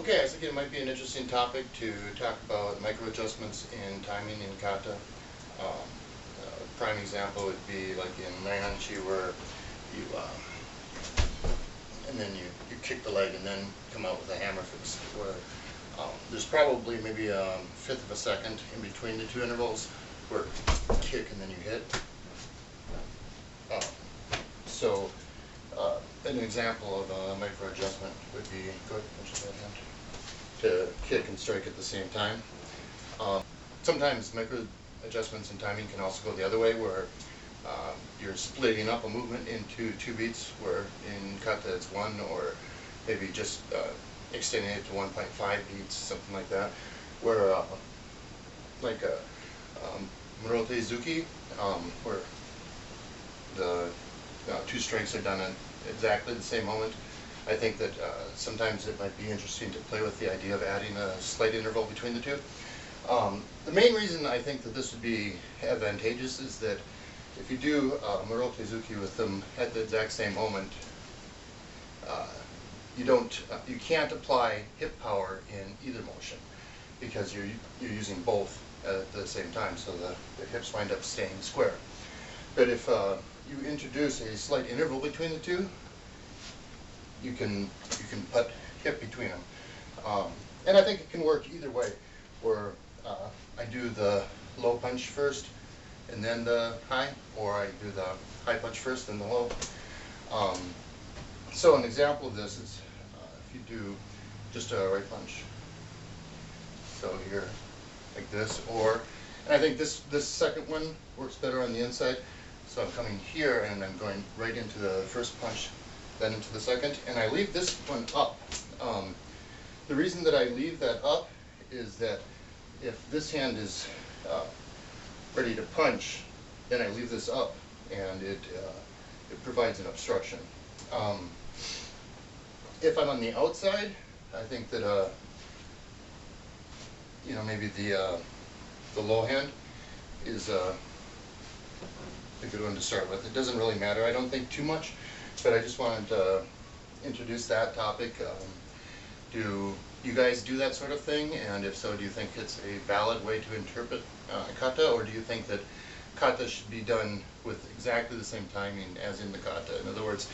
Okay, I think it might be an interesting topic to talk about microadjustments in timing in kata. Prime example would be like in Naihanchi where you, and then you kick the leg and then come out with a hammer fist, where there's probably maybe a fifth of a second in between the two intervals where kick and then you hit. So an example of a micro adjustment would be, go ahead, punch that hand, to kick and strike at the same time. Sometimes micro adjustments in timing can also go the other way, where you're splitting up a movement into 2 beats, where in kata it's 1, or maybe just extending it to 1.5 beats, something like that, where like a Murote Zuki, where the 2 strikes are done at exactly the same moment. I think that sometimes it might be interesting to play with the idea of adding a slight interval between the two. The main reason I think that this would be advantageous is that if you do Murote Zuki with them at the exact same moment, you can't apply hip power in either motion because you're using both at the same time, so the hips wind up staying square. But if you introduce a slight interval between the two, you can put hip between them, and I think it can work either way, where I do the low punch first and then the high, or I do the high punch first and the low. So an example of this is if you do just a right punch, so here like this, and I think this second one works better on the inside. So I'm coming here and I'm going right into the first punch, then into the second, and I leave this one up. The reason that I leave that up is that if this hand is ready to punch, then I leave this up, and it provides an obstruction. If I'm on the outside, I think that maybe the low hand is a good one to start with. It doesn't really matter, I don't think, too much, but I just wanted to introduce that topic. Do you guys do that sort of thing? And if so, do you think it's a valid way to interpret kata, or do you think that kata should be done with exactly the same timing as in the kata? In other words,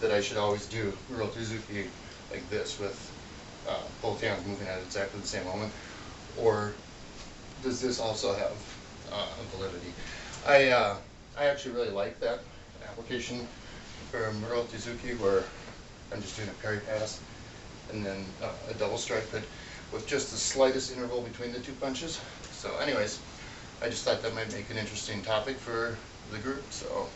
that I should always do Murote Zuki like this, with both hands moving at exactly the same moment? Or does this also have a validity? I actually really like that application for Murote Zuki, where I'm just doing a parry pass and then a double strike, but with just the slightest interval between the 2 punches. So anyways, I just thought that might make an interesting topic for the group. So